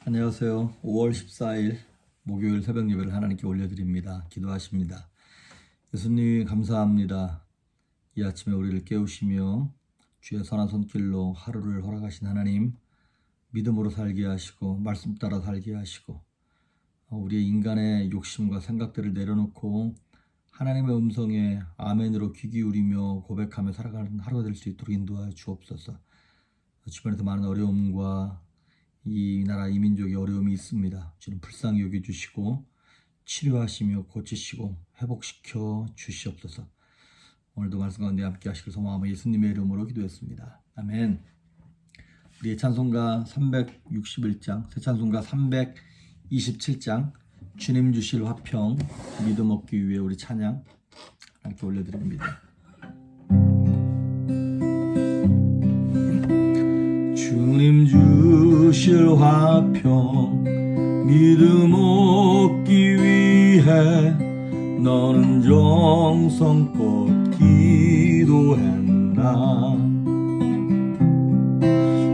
안녕하세요. 5월 14일 목요일 새벽 예배를 하나님께 올려드립니다. 기도하십니다. 예수님 감사합니다. 이 아침에 우리를 깨우시며 주의 선한 손길로 하루를 허락하신 하나님, 믿음으로 살게 하시고 말씀 따라 살게 하시고 우리의 인간의 욕심과 생각들을 내려놓고 하나님의 음성에 아멘으로 귀 기울이며 고백하며 살아가는 하루가 될 수 있도록 인도하여 주옵소서. 주변에서 많은 어려움과 이 나라 이 민족의 어려움이 있습니다. 주님 불쌍히 여겨주시고 치료하시며 고치시고 회복시켜 주시옵소서. 오늘도 말씀 가운데 함께 하시길 소망하며 예수님의 이름으로 기도했습니다. 아멘. 우리의 찬송가 361장, 새 찬송가 327장, 주님 주실 화평, 믿음 얻기 위해 우리 찬양 함께 올려드립니다. 주님 주실 화평 믿음 얻기 위해 너는 정성껏 기도했나.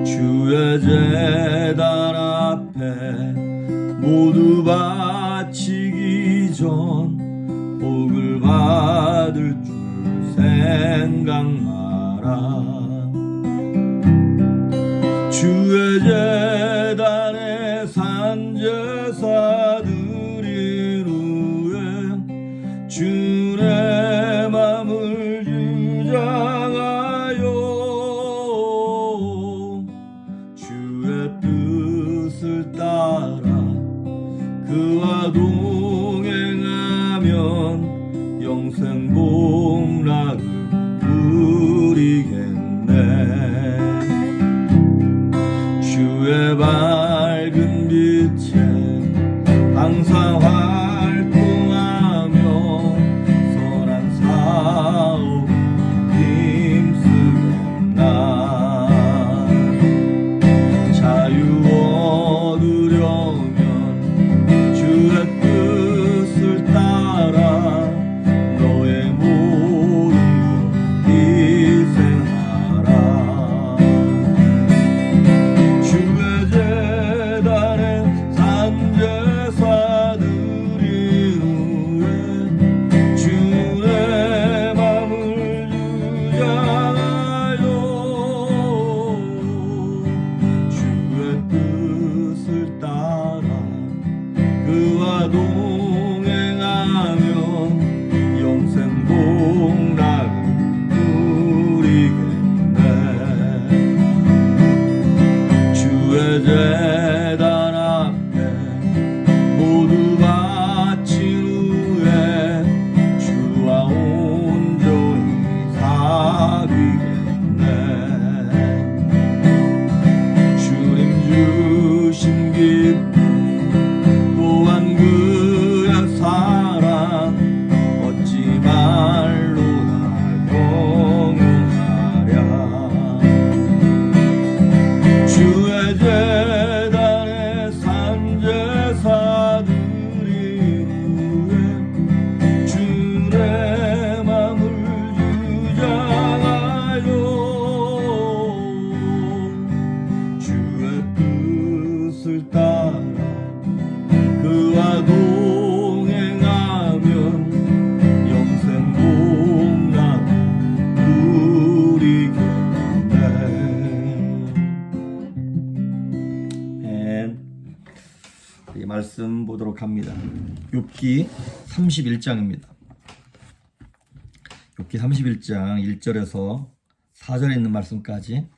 주의 제단 앞에 모두 바치기 전 복을 받을 줄 생각 마라. 주의 제단에 산제사 드린 후에 주의 맘을 주장하여 주의 뜻을 따라 그와 동행하면 영생 복락을 누리겠네. 주의 밝은 빛에 항상 활동하며 선한 사업 힘쓰겠나. 자유 얻으려면 주의 뜻을 따라 너의 모든 것 희생하라. 그와 동행하면 영생 복락을 누리겠네. 주의 제단 앞에 모두 바친 후에 주와 온전히 사귀겠네. 주님 주신 기쁨 또한 그의 사랑 어찌 말로 다 경영하랴. 주의 제단에 산제사 드린 후에 주의 맘을 주장하여 주의 뜻을 따라 그와 동행하면 영생 복락 누리겠네. 이 말씀 보도록 합니다. 욥기 31장입니다. 욥기 31장 1절에서 4절에 있는 말씀까지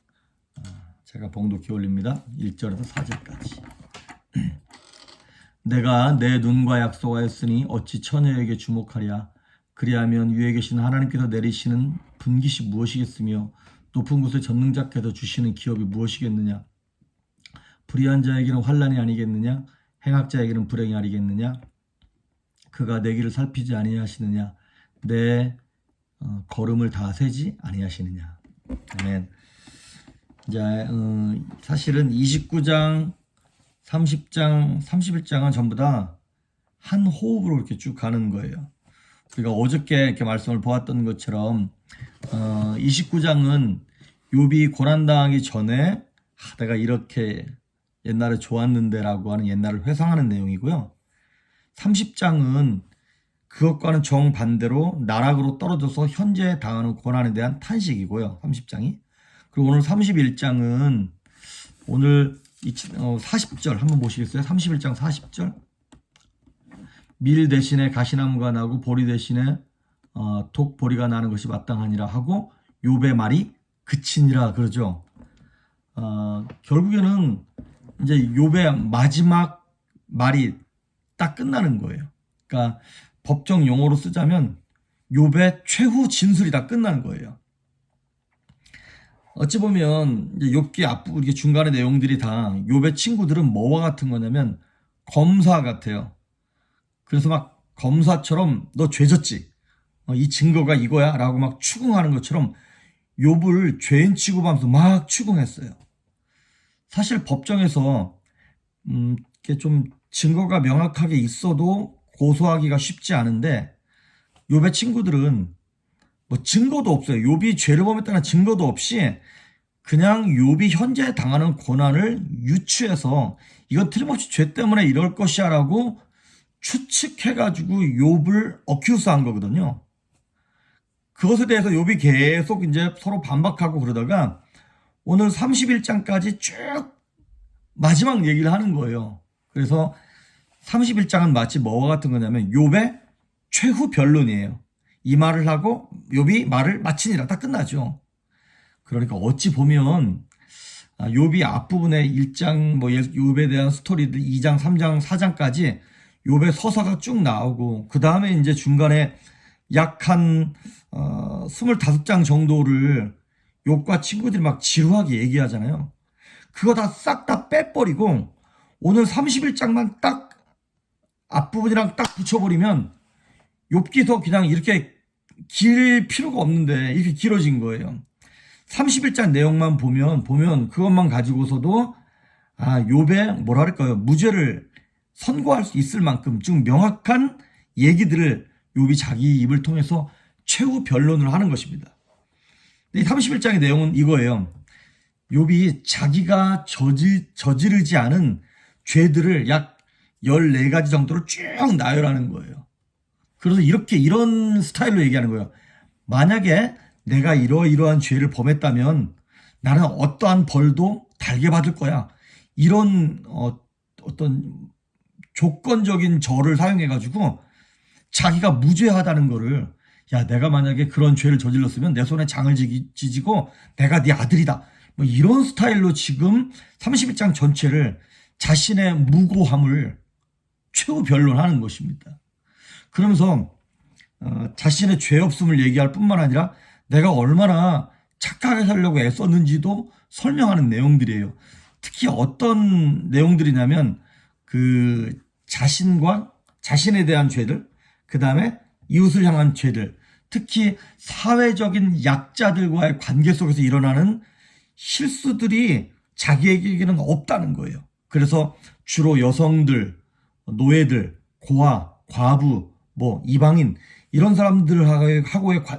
제가 봉독해 올립니다. 1절에서 4절까지. 내가 내 눈과 약속하였으니 어찌 처녀에게 주목하랴. 그리하면 위에 계신 하나님께서 내리시는 분깃이 무엇이겠으며 높은 곳에 전능자께서 주시는 기업이 무엇이겠느냐. 불의한 자에게는 환난이 아니겠느냐. 행악자에게는 불행이 아니겠느냐. 그가 내 길을 살피지 아니하시느냐. 내 걸음을 다 세지 아니하시느냐. 아멘. 이제 사실은 29장 30장, 31장은 전부 다 한 호흡으로 이렇게 쭉 가는 거예요. 우리가 어저께 이렇게 말씀을 보았던 것처럼 29장은 욥이 고난당하기 전에 내가 이렇게 옛날에 좋았는데라고 하는 옛날을 회상하는 내용이고요. 30장은 그것과는 정반대로 나락으로 떨어져서 현재 당하는 고난에 대한 탄식이고요. 30장이. 그리고 오늘 31장은 오늘 40절 한번 보시겠어요? 31장 40절. 밀 대신에 가시나무가 나고 보리 대신에 독보리가 나는 것이 마땅하니라 하고 욥의 말이 그치니라 그러죠. 결국에는 이제 욥의 마지막 말이 딱 끝나는 거예요. 그러니까 법정 용어로 쓰자면 욥의 최후 진술이 다 끝나는 거예요. 어찌 보면 이제 욥기 앞부분 이렇게 중간의 내용들이 다 욥의 친구들은 뭐와 같은 거냐면 검사 같아요. 그래서 막 검사처럼 너 죄졌지? 이 증거가 이거야? 라고 막 추궁하는 것처럼 욥을 죄인 취급하면서 막 추궁했어요. 사실 법정에서 이렇게 좀 증거가 명확하게 있어도 고소하기가 쉽지 않은데 욥의 친구들은 뭐 증거도 없어요. 욥이 죄를 범했다는 증거도 없이 그냥 욥이 현재 당하는 고난을 유추해서 이건 틀림없이 죄 때문에 이럴 것이야 라고 추측해가지고 욥을 어큐스한 거거든요. 그것에 대해서 욥이 계속 이제 서로 반박하고 그러다가 오늘 31장까지 쭉 마지막 얘기를 하는 거예요. 그래서 31장은 마치 뭐와 같은 거냐면 욥의 최후 변론이에요. 이 말을 하고 욥이 말을 마치니라 딱 끝나죠. 그러니까 어찌 보면 욥이 앞부분에 1장 뭐 욥에 대한 스토리들 2장, 3장, 4장까지 욥의 서사가 쭉 나오고 그 다음에 이제 중간에 약 한 25장 정도를 욥과 친구들이 막 지루하게 얘기하잖아요. 그거 다 싹 다 빼버리고 오늘 31장만 딱 앞부분이랑 딱 붙여버리면 욥기도 그냥 이렇게 길 필요가 없는데 이렇게 길어진 거예요. 31장 내용만 보면 그것만 가지고서도 욥의 뭐랄까요 무죄를 선고할 수 있을 만큼 좀 명확한 얘기들을 욥이 자기 입을 통해서 최후 변론을 하는 것입니다. 이 31장의 내용은 이거예요. 욥이 자기가 저지르지 않은 죄들을 약 14가지 정도를 쭉 나열하는 거예요. 그래서 이런 스타일로 얘기하는 거예요. 만약에 내가 이러이러한 죄를 범했다면 나는 어떠한 벌도 달게 받을 거야. 이런 어떤 조건적인 절을 사용해가지고 자기가 무죄하다는 거를 내가 만약에 그런 죄를 저질렀으면 내 손에 장을 지지고 내가 네 아들이다. 뭐 이런 스타일로 지금 31장 전체를 자신의 무고함을 최후 변론하는 것입니다. 그러면서 자신의 죄 없음을 얘기할 뿐만 아니라 내가 얼마나 착하게 살려고 애썼는지도 설명하는 내용들이에요. 특히 어떤 내용들이냐면 그 자신과 자신에 대한 죄들, 그 다음에 이웃을 향한 죄들, 특히 사회적인 약자들과의 관계 속에서 일어나는 실수들이 자기에게는 없다는 거예요. 그래서 주로 여성들, 노예들, 고아, 과부, 뭐 이방인 이런 사람들하고의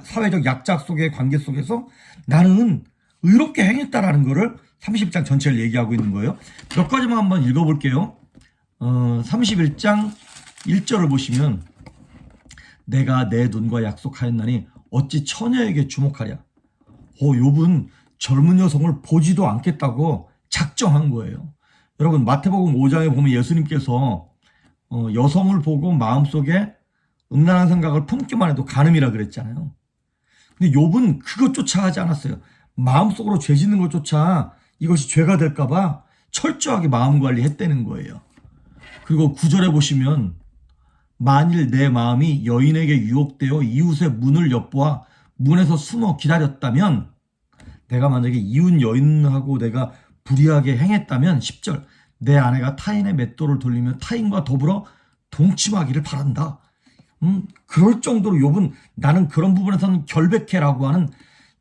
사회적 약자 속의 관계 속에서 나는 의롭게 행했다라는 거를 30장 전체를 얘기하고 있는 거예요. 몇 가지만 한번 읽어볼게요. 31장 1절을 보시면 내가 내 눈과 약속하였나니 어찌 처녀에게 주목하랴. 욥은 젊은 여성을 보지도 않겠다고 작정한 거예요. 여러분 마태복음 5장에 보면 예수님께서 여성을 보고 마음속에 음란한 생각을 품기만 해도 간음이라 그랬잖아요. 근데 욥은 그것조차 하지 않았어요. 마음속으로 죄 짓는 것조차 이것이 죄가 될까봐 철저하게 마음 관리했다는 거예요. 그리고 9절에 보시면 만일 내 마음이 여인에게 유혹되어 이웃의 문을 엿보아 문에서 숨어 기다렸다면 내가 만약에 이웃 여인하고 내가 불의하게 행했다면 10절 내 아내가 타인의 맷돌을 돌리며 타인과 더불어 동침하기를 바란다. 그럴 정도로 욥은 나는 그런 부분에서는 결백해라고 하는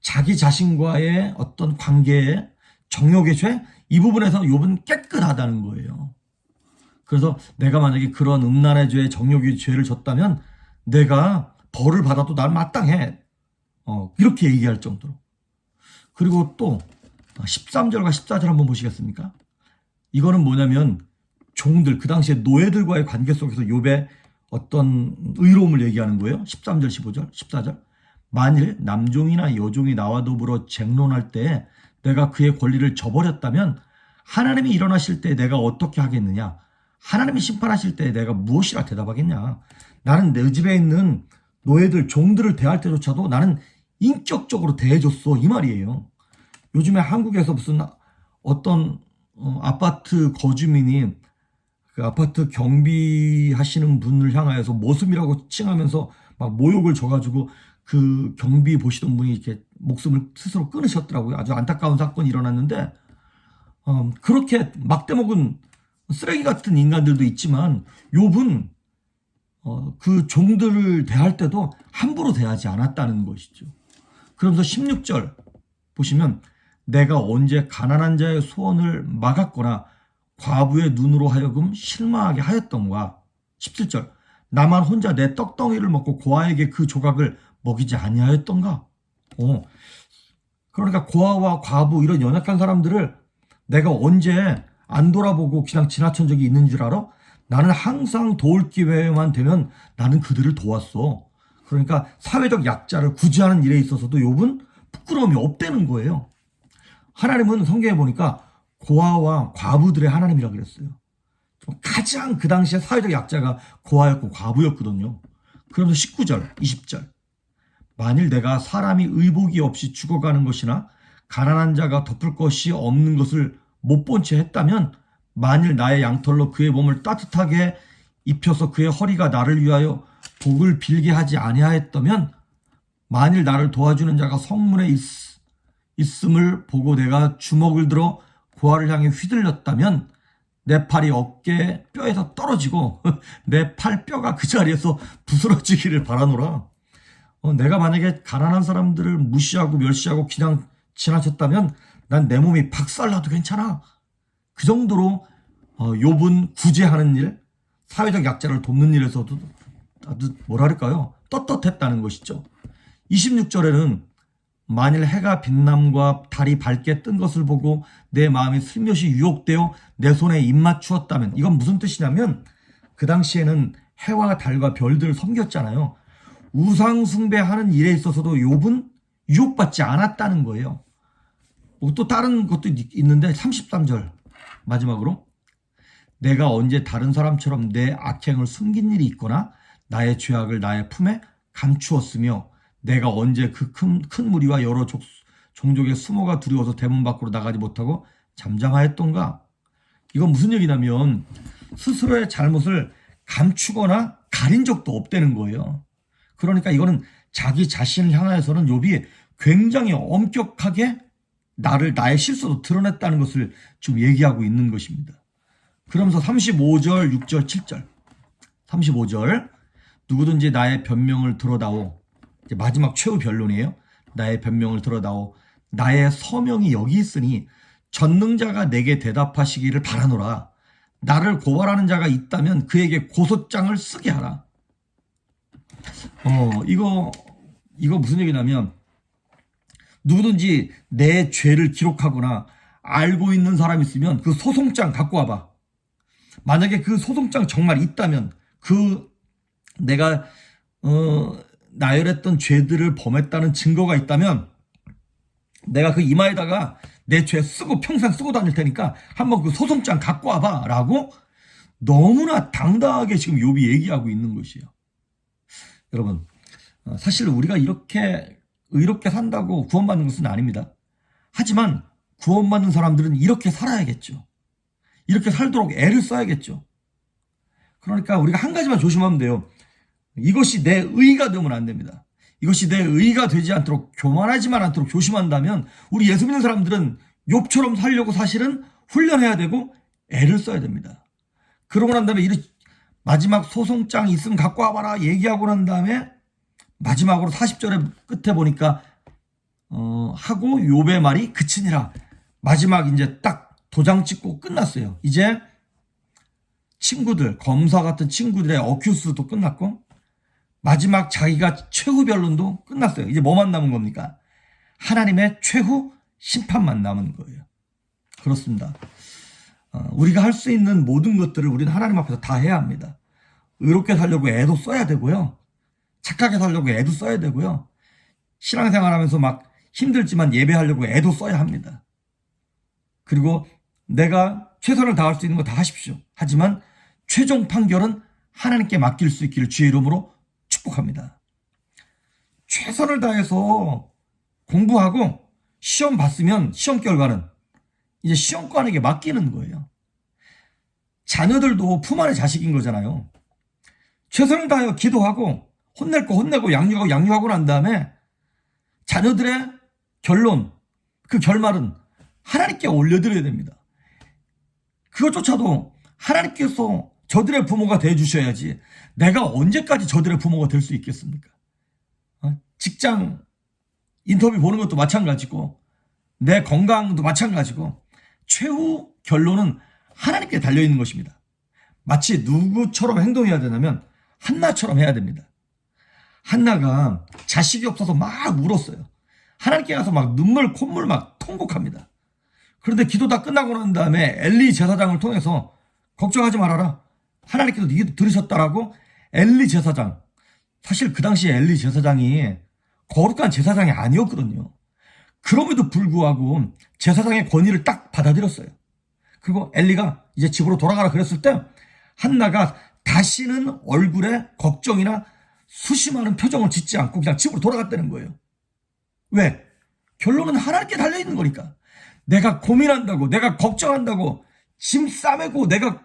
자기 자신과의 어떤 관계의 정욕의 죄 이 부분에서 욥은 깨끗하다는 거예요. 그래서 내가 만약에 그런 음란의 죄, 정욕의 죄를 졌다면 내가 벌을 받아도 난 마땅해. 이렇게 얘기할 정도로. 그리고 또 13절과 14절 한번 보시겠습니까? 이거는 뭐냐면 종들, 그 당시에 노예들과의 관계 속에서 욥의 어떤 의로움을 얘기하는 거예요. 13절, 15절, 14절. 만일 남종이나 여종이 나와 더불어 쟁론할 때 내가 그의 권리를 저버렸다면 하나님이 일어나실 때 내가 어떻게 하겠느냐? 하나님이 심판하실 때 내가 무엇이라 대답하겠냐? 나는 내 집에 있는 노예들, 종들을 대할 때조차도 나는 인격적으로 대해줬어. 이 말이에요. 요즘에 한국에서 무슨 어떤 아파트 거주민이 그 아파트 경비하시는 분을 향하여서 모습이라고 칭하면서 막 모욕을 줘가지고 그 경비 보시던 분이 이렇게 목숨을 스스로 끊으셨더라고요. 아주 안타까운 사건이 일어났는데 그렇게 막대먹은 쓰레기 같은 인간들도 있지만 욥은 그 종들을 대할 때도 함부로 대하지 않았다는 것이죠. 그러면서 16절 보시면 내가 언제 가난한 자의 소원을 막았거나 과부의 눈으로 하여금 실망하게 하였던가. 17절 나만 혼자 내 떡덩이를 먹고 고아에게 그 조각을 먹이지 아니하였던가. 그러니까 고아와 과부 이런 연약한 사람들을 내가 언제 안 돌아보고 그냥 지나친 적이 있는 줄 알아? 나는 항상 도울 기회만 되면 나는 그들을 도왔어. 그러니까 사회적 약자를 구제하는 일에 있어서도 욥은 부끄러움이 없다는 거예요. 하나님은 성경에 보니까 고아와 과부들의 하나님이라고 그랬어요. 가장 그 당시에 사회적 약자가 고아였고 과부였거든요. 그러면서 19절, 20절 만일 내가 사람이 의복이 없이 죽어가는 것이나 가난한 자가 덮을 것이 없는 것을 못 본 채 했다면 만일 나의 양털로 그의 몸을 따뜻하게 입혀서 그의 허리가 나를 위하여 복을 빌게 하지 아니하였다면 만일 나를 도와주는 자가 성문에 있음을 보고 내가 주먹을 들어 고아를 향해 휘둘렸다면 내 팔이 어깨 뼈에서 떨어지고 내 팔뼈가 그 자리에서 부스러지기를 바라노라. 내가 만약에 가난한 사람들을 무시하고 멸시하고 그냥 지나쳤다면 난 내 몸이 박살나도 괜찮아. 그 정도로 욥은 구제하는 일, 사회적 약자를 돕는 일에서도 아주 뭐랄까요? 떳떳했다는 것이죠. 26절에는 만일 해가 빛남과 달이 밝게 뜬 것을 보고 내 마음이 슬며시 유혹되어 내 손에 입맞추었다면 이건 무슨 뜻이냐면 그 당시에는 해와 달과 별들을 섬겼잖아요. 우상 숭배하는 일에 있어서도 욥은 유혹받지 않았다는 거예요. 또 다른 것도 있는데 33절 마지막으로 내가 언제 다른 사람처럼 내 악행을 숨긴 일이 있거나 나의 죄악을 나의 품에 감추었으며 내가 언제 그 큰 무리와 여러 종족의 수모가 두려워서 대문 밖으로 나가지 못하고 잠잠하였던가. 이건 무슨 얘기냐면 스스로의 잘못을 감추거나 가린 적도 없다는 거예요. 그러니까 이거는 자기 자신을 향하여서는 욥이 굉장히 엄격하게 나의 실수도 드러냈다는 것을 좀 얘기하고 있는 것입니다. 그러면서 35절, 6절, 7절 35절 누구든지 나의 변명을 들어다오. 이제 마지막 최후 변론이에요. 나의 변명을 들어다오. 나의 서명이 여기 있으니 전능자가 내게 대답하시기를 바라노라. 나를 고발하는 자가 있다면 그에게 고소장을 쓰게 하라. 이거 무슨 얘기냐면 누구든지 내 죄를 기록하거나 알고 있는 사람이 있으면 그 소송장 갖고 와봐. 만약에 그 소송장 정말 있다면 내가 나열했던 죄들을 범했다는 증거가 있다면 내가 그 이마에다가 내 죄 쓰고 평생 쓰고 다닐 테니까 한번 그 소송장 갖고 와봐 라고 너무나 당당하게 지금 욥이 얘기하고 있는 것이에요. 여러분 사실 우리가 이렇게 의롭게 산다고 구원받는 것은 아닙니다. 하지만 구원받는 사람들은 이렇게 살아야겠죠. 이렇게 살도록 애를 써야겠죠. 그러니까 우리가 한 가지만 조심하면 돼요. 이것이 내 의가 되면 안 됩니다. 이것이 내 의가 되지 않도록 교만하지만 않도록 조심한다면 우리 예수 믿는 사람들은 욥처럼 살려고 사실은 훈련해야 되고 애를 써야 됩니다. 그러고 난 다음에 마지막 소송장 있으면 갖고 와봐라 얘기하고 난 다음에 마지막으로 40절의 끝에 보니까 하고 욥의 말이 그치니라. 마지막 이제 딱 도장 찍고 끝났어요. 이제 친구들, 검사 같은 친구들의 어큐스도 끝났고 마지막 자기가 최후 변론도 끝났어요. 이제 뭐만 남은 겁니까? 하나님의 최후 심판만 남은 거예요. 그렇습니다. 우리가 할 수 있는 모든 것들을 우리는 하나님 앞에서 다 해야 합니다. 의롭게 살려고 애도 써야 되고요. 착하게 살려고 애도 써야 되고요. 신앙생활하면서 막 힘들지만 예배하려고 애도 써야 합니다. 그리고 내가 최선을 다할 수 있는 거 다 하십시오. 하지만 최종 판결은 하나님께 맡길 수 있기를 주의 이름으로 축복합니다. 최선을 다해서 공부하고 시험 봤으면 시험 결과는 이제 시험관에게 맡기는 거예요. 자녀들도 품 안의 자식인 거잖아요. 최선을 다하여 기도하고 혼낼 거 혼내고 양육하고 난 다음에 자녀들의 결론, 그 결말은 하나님께 올려드려야 됩니다. 그것조차도 하나님께서 저들의 부모가 되어주셔야지 내가 언제까지 저들의 부모가 될 수 있겠습니까? 직장 인터뷰 보는 것도 마찬가지고 내 건강도 마찬가지고 최후 결론은 하나님께 달려있는 것입니다. 마치 누구처럼 행동해야 되냐면 한나처럼 해야 됩니다. 한나가 자식이 없어서 막 울었어요. 하나님께 가서 막 눈물 콧물 막 통곡합니다. 그런데 기도 다 끝나고 난 다음에 엘리 제사장을 통해서 걱정하지 말아라. 하나님께서 네 들으셨다라고 엘리 제사장, 사실 그 당시에 엘리 제사장이 거룩한 제사장이 아니었거든요. 그럼에도 불구하고 제사장의 권위를 딱 받아들였어요. 그리고 엘리가 이제 집으로 돌아가라 그랬을 때 한나가 다시는 얼굴에 걱정이나 수심하는 표정을 짓지 않고 그냥 집으로 돌아갔다는 거예요. 왜? 결론은 하나님께 달려있는 거니까. 내가 고민한다고, 내가 걱정한다고, 짐 싸매고 내가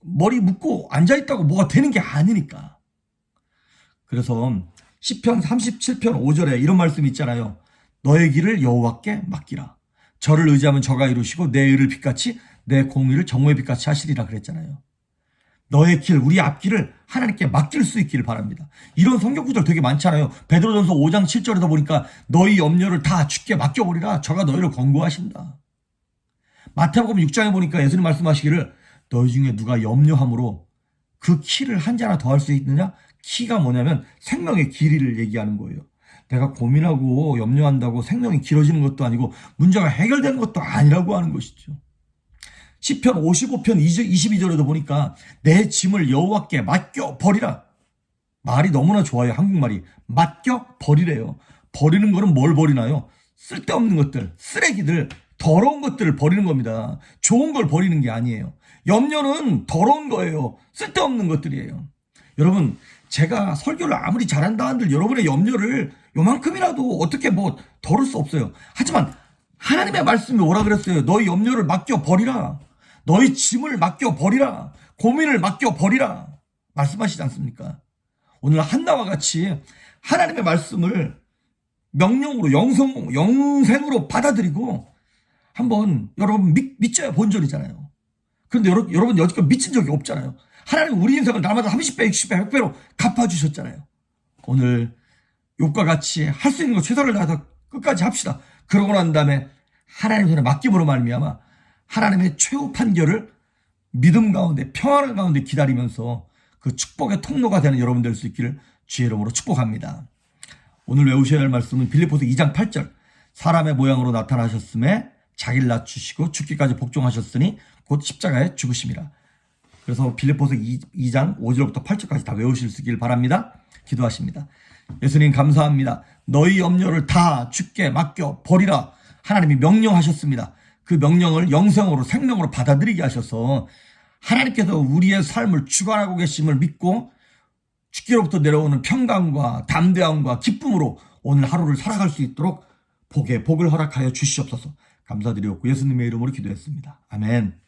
머리 묶고 앉아있다고 뭐가 되는 게 아니니까. 그래서 시편 37편 5절에 이런 말씀이 있잖아요. 너의 길을 여호와께 맡기라. 저를 의지하면 저가 이루시고 내 의를 빛같이 내 공의를 정오의 빛같이 하시리라 그랬잖아요. 너의 길, 우리 앞길을 하나님께 맡길 수 있기를 바랍니다. 이런 성경 구절 되게 많잖아요. 베드로전서 5장 7절에도 보니까 너희 염려를 다 주께 맡겨버리라. 저가 너희를 권고하신다. 마태복음 6장에 보니까 예수님 말씀하시기를 너희 중에 누가 염려함으로 그 키를 한 자나 더 할 수 있느냐? 키가 뭐냐면 생명의 길이를 얘기하는 거예요. 내가 고민하고 염려한다고 생명이 길어지는 것도 아니고 문제가 해결되는 것도 아니라고 하는 것이죠. 시편 55편 22절에도 보니까 내 짐을 여호와께 맡겨 버리라. 말이 너무나 좋아요. 한국말이. 맡겨 버리래요. 버리는 거는 뭘 버리나요? 쓸데없는 것들, 쓰레기들, 더러운 것들을 버리는 겁니다. 좋은 걸 버리는 게 아니에요. 염려는 더러운 거예요. 쓸데없는 것들이에요. 여러분, 제가 설교를 아무리 잘한다 한들 여러분의 염려를 요만큼이라도 어떻게 뭐 덜을 수 없어요. 하지만 하나님의 말씀이 뭐라 그랬어요? 너희 염려를 맡겨 버리라. 너희 짐을 맡겨 버리라. 고민을 맡겨 버리라. 말씀하시지 않습니까? 오늘 한나와 같이 하나님의 말씀을 명령으로 영생으로 받아들이고 한번 여러분 믿져야 본전이잖아요. 그런데 여러분 여지껏 미친 적이 없잖아요. 하나님 우리 인생을 날마다 30배, 60배, 100배로 갚아주셨잖아요. 오늘 욥과 같이 할 수 있는 거 최선을 다해서 끝까지 합시다. 그러고 난 다음에 하나님 손에 맡김으로 말미암아 하나님의 최후 판결을 믿음 가운데 평안 가운데 기다리면서 그 축복의 통로가 되는 여러분 될 수 있기를 주의 이름으로 축복합니다. 오늘 외우셔야 할 말씀은 빌립보서 2장 8절 사람의 모양으로 나타나셨음에 자기를 낮추시고 죽기까지 복종하셨으니 곧 십자가에 죽으심이라. 그래서 빌립보서 2장 5절부터 8절까지 다 외우실 수 있기를 바랍니다. 기도하십니다. 예수님 감사합니다. 너희 염려를 다 주께 맡겨 버리라. 하나님이 명령하셨습니다. 그 명령을 영생으로 생명으로 받아들이게 하셔서 하나님께서 우리의 삶을 주관하고 계심을 믿고 주께로부터 내려오는 평강과 담대함과 기쁨으로 오늘 하루를 살아갈 수 있도록 복을 허락하여 주시옵소서. 감사드리옵고 예수님의 이름으로 기도했습니다. 아멘.